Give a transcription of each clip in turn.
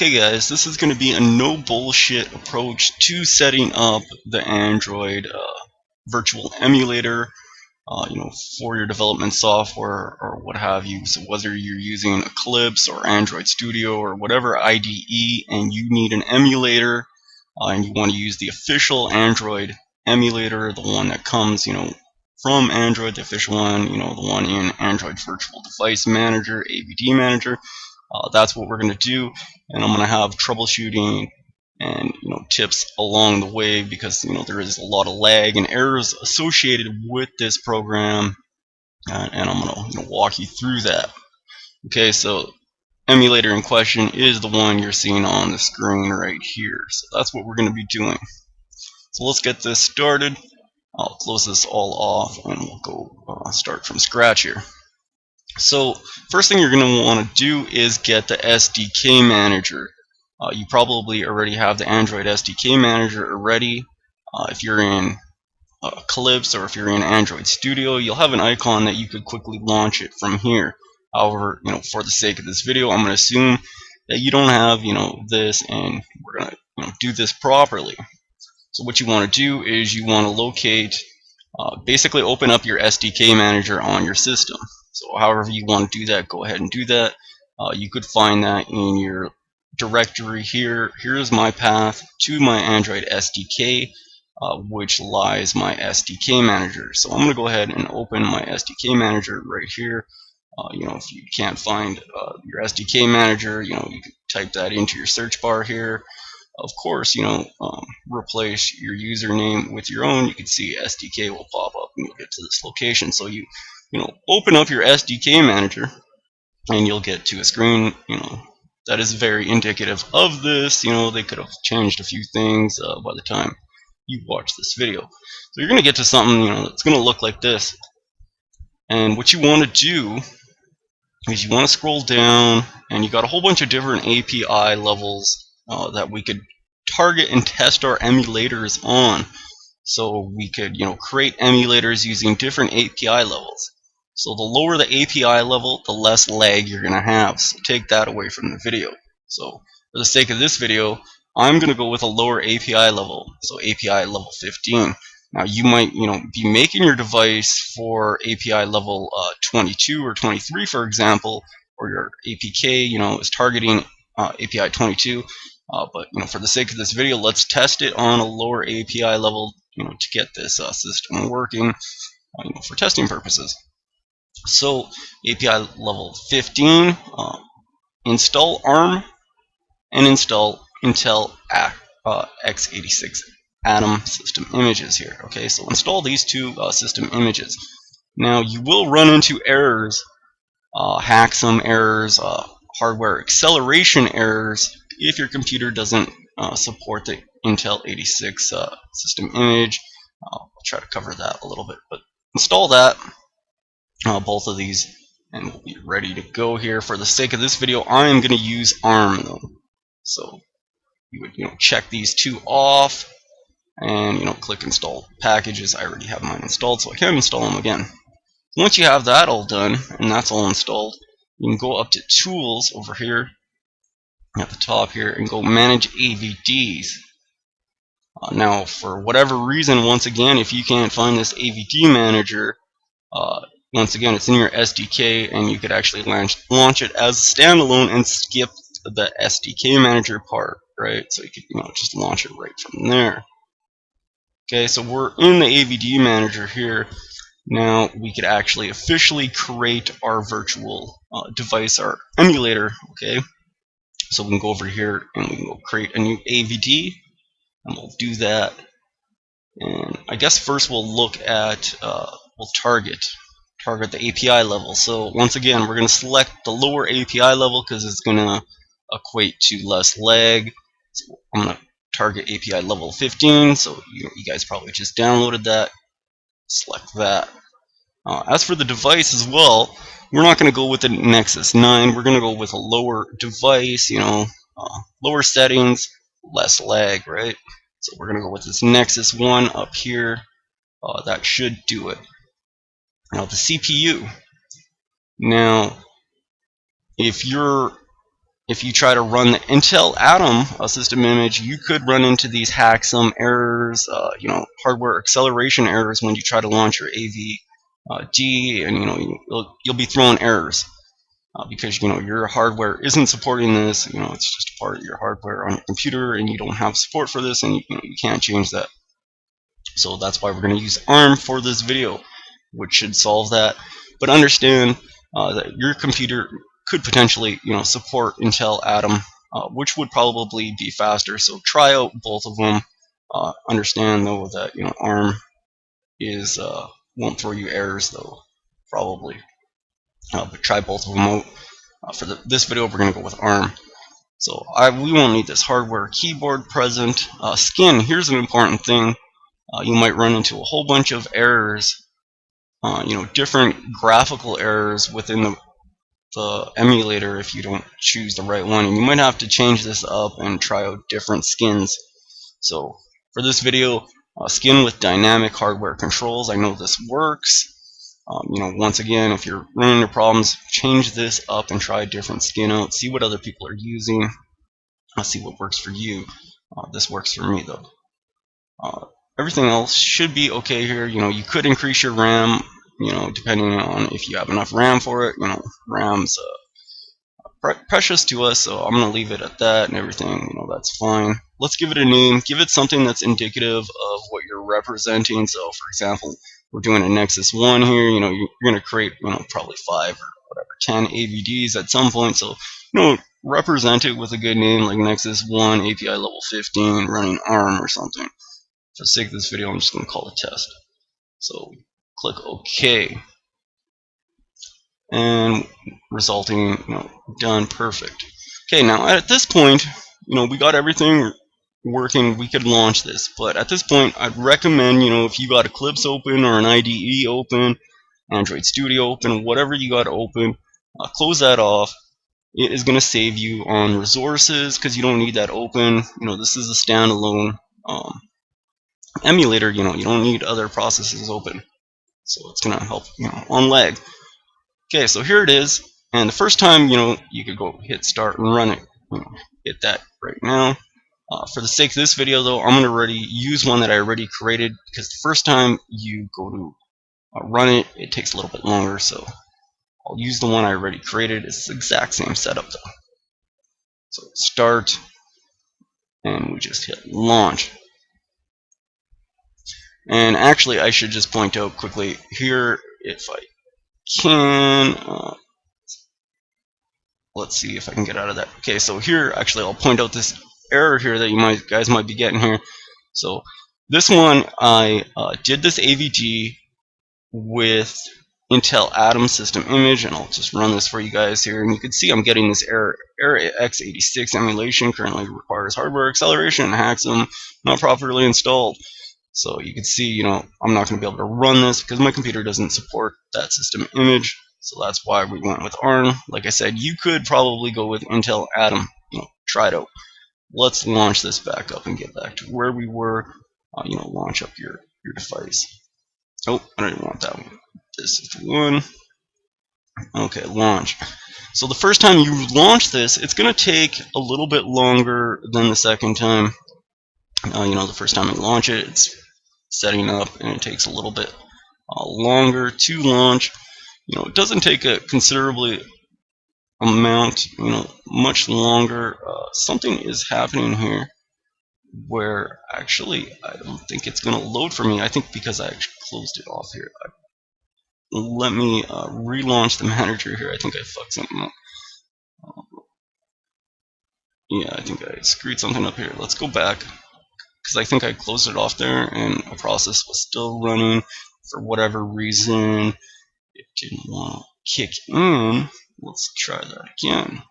Okay guys, this is going to be a no bullshit approach to setting up the Android virtual emulator for your development software or what have you. So whether you're using Eclipse or Android Studio or whatever IDE and you need an emulator and you want to use the official Android emulator, the one that comes from Android, the official one, the one in Android Virtual Device Manager, AVD Manager. That's what we're going to do, and I'm going to have troubleshooting and tips along the way, because there is a lot of lag and errors associated with this program, and I'm going to walk you through that. Okay, so emulator in question is the one you're seeing on the screen right here. So that's what we're going to be doing. So let's get this started. I'll close this all off and we'll go start from scratch here. So first thing you're going to want to do is get the SDK Manager. You probably already have the Android SDK Manager already. If you're in Eclipse or if you're in Android Studio, you'll have an icon that you could quickly launch it from here. However, for the sake of this video, I'm going to assume that you don't have this, and we're going to do this properly. So what you want to do is you want to locate, basically open up your SDK Manager on your system. So however you want to do that, go ahead and do that. You could find that in your directory here. Here's my path to my Android SDK, which lies my SDK Manager. So I'm going to go ahead and open my SDK Manager right here. If you can't find your SDK Manager, you can type that into your search bar here. Of course, replace your username with your own. You can see SDK will pop up and you'll get to this location. So you open up your SDK Manager and you'll get to a screen that is very indicative of this. They could have changed a few things by the time you watch this video. So you're going to get to something that's going to look like this. And what you want to do is you want to scroll down, and you got a whole bunch of different API levels that we could target and test our emulators on. So we could create emulators using different API levels. So the lower the API level, the less lag you're going to have. So take that away from the video. So for the sake of this video, I'm going to go with a lower API level, so API level 15. Now you might be making your device for API level 22 or 23, for example, or your APK is targeting API 22. But for the sake of this video, let's test it on a lower API level to get this system working for testing purposes. So API level 15, install ARM and install Intel x86 Atom system images here. Okay, so install these two system images. Now you will run into errors, HAXM errors, hardware acceleration errors, if your computer doesn't support the Intel 86 system image. I'll try to cover that a little bit, but install that, both of these, and we'll be ready to go here. For the sake of this video, I am going to use ARM though. So you would check these two off and click install packages. I already have mine installed, so I can't install them again. Once you have that all done and that's all installed, you can go up to tools over here at the top here and go manage AVDs. Now for whatever reason, once again, if you can't find this AVD Manager, once again it's in your SDK, and you could actually launch it as a standalone and skip the SDK Manager part, right? So you could just launch it right from there. Okay, so we're in the AVD Manager here. Now we could actually officially create our virtual device, our emulator. Okay, so we can go over here and we can go create a new AVD, and we'll do that. And I guess first we'll look at we'll target the API level. So once again, we're going to select the lower API level because it's going to equate to less lag. So I'm going to target API level 15. So you guys probably just downloaded that. Select that. As for the device as well, we're not going to go with the Nexus 9. We're going to go with a lower device, lower settings, less lag, right? So we're going to go with this Nexus 1 up here. That should do it. Now the CPU. Now, if you're if you try to run the Intel Atom system image, you could run into these HAXM errors, hardware acceleration errors when you try to launch your AVD, and you'll be throwing errors because your hardware isn't supporting this. It's just a part of your hardware on your computer, and you don't have support for this, and you can't change that. So that's why we're going to use ARM for this video, which should solve that. But understand that your computer could potentially support Intel Atom, which would probably be faster. So try out both of them. Understand though that ARM is won't throw you errors though, probably. But try both of them out. For this video, we're going to go with ARM. So we won't need this hardware keyboard present. Skin, here's an important thing. You might run into a whole bunch of errors, different graphical errors within the emulator if you don't choose the right one. And you might have to change this up and try out different skins. So for this video, skin with dynamic hardware controls. I know this works. Once again, if you're running into problems, change this up and try a different skin out. See what other people are using. See what works for you. This works for me though. Everything else should be okay here. You could increase your RAM, depending on if you have enough RAM for it. RAM's precious to us, so I'm gonna leave it at that, and everything, that's fine. Let's give it a name. Give it something that's indicative of what you're representing. So, for example, we're doing a Nexus 1 here. You're gonna create, probably 5 or whatever, 10 AVDs at some point. So, represent it with a good name like Nexus 1 API level 15 running ARM or something. For the sake of this video, I'm just going to call it test. So click OK, and resulting, done, perfect. Okay, now at this point, we got everything working. We could launch this, but at this point, I'd recommend, if you got Eclipse open or an IDE open, Android Studio open, whatever you got open, close that off. It is going to save you on resources because you don't need that open. This is a standalone emulator. You don't need other processes open, so it's gonna help on lag. Okay, so here it is, and the first time you could go hit start and run it. Hit that right now. For the sake of this video though, I'm gonna already use one that I already created, because the first time you go to run it, it takes a little bit longer, so I'll use the one I already created. It's the exact same setup though. So start, and we just hit launch. And actually, I should just point out quickly here, if I can, let's see if I can get out of that. Okay, so here, actually, I'll point out this error here that you guys might be getting here. So this one, I did this AVD with Intel Atom system image, and I'll just run this for you guys here, and you can see I'm getting this error x86 emulation currently requires hardware acceleration, HAXM not properly installed. So you can see, I'm not going to be able to run this because my computer doesn't support that system image. So that's why we went with ARM. Like I said, you could probably go with Intel Atom. Try it out. Let's launch this back up and get back to where we were. Launch up your device. Oh, I don't even want that one. This is the one. Okay, launch. So the first time you launch this, it's going to take a little bit longer than the second time. The first time you launch it, it's setting up, and it takes a little bit longer to launch. It doesn't take a considerably amount, much longer. Something is happening here where actually I don't think it's going to load for me. I think because I actually closed it off here. Let me relaunch the manager here. I think I fucked something up. Yeah, I think I screwed something up here. Let's go back, because I think I closed it off there and a process was still running. For whatever reason, it didn't want to kick in. Let's try that again,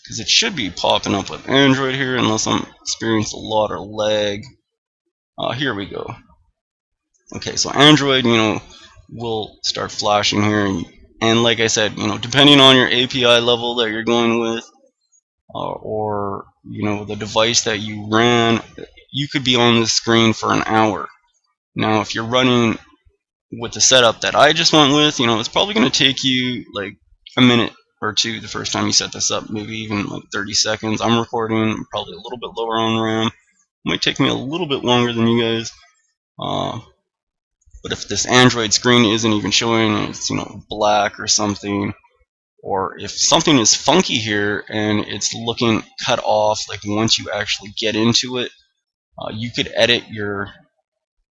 because it should be popping up with Android here, unless I'm experiencing a lot of lag. Here we go. Okay, so Android, will start flashing here, and like I said, depending on your API level that you're going with, or the device that you ran, you could be on the screen for an hour. Now, if you're running with the setup that I just went with, it's probably going to take you like a minute or two the first time you set this up, maybe even like 30 seconds. I'm recording probably a little bit lower on RAM. It might take me a little bit longer than you guys. But if this Android screen isn't even showing, it's black or something, or if something is funky here and it's looking cut off, like once you actually get into it, you could edit your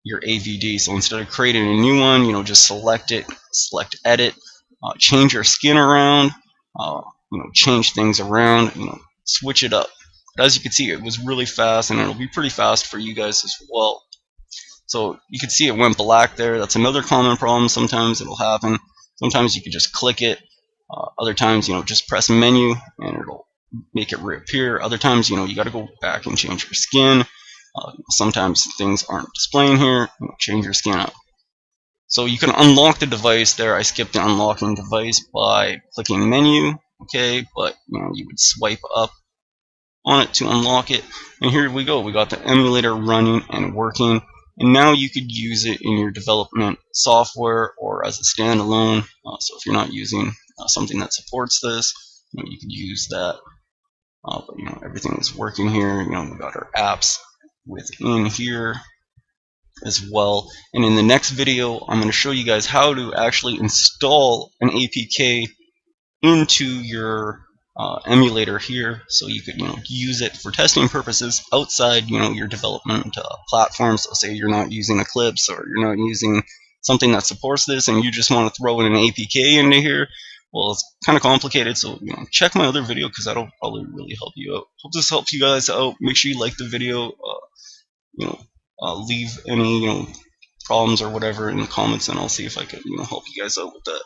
AVD. So instead of creating a new one, just select it, select edit, change your skin around, change things around, switch it up. But as you can see, it was really fast, and it'll be pretty fast for you guys as well. So you can see it went black there. That's another common problem. Sometimes it'll happen. Sometimes you can just click it. Other times, just press menu and it'll make it reappear. Other times, you got to go back and change your skin. Sometimes things aren't displaying here. Change your skin up. So you can unlock the device there. I skipped the unlocking device by clicking menu. Okay, but you would swipe up on it to unlock it. And here we go. We got the emulator running and working. And now you could use it in your development software or as a standalone. So if you're not using something that supports this, you could use that. But everything is working here. We got our apps within here as well. And in the next video, I'm going to show you guys how to actually install an APK into your emulator here, so you could use it for testing purposes outside your development platform. So say you're not using Eclipse, or you're not using something that supports this, and you just want to throw in an APK into here. Well, it's kind of complicated, so check my other video, because that'll probably really help you out. Hope this helps you guys out. Make sure you like the video. Leave any problems or whatever in the comments, and I'll see if I can help you guys out with that.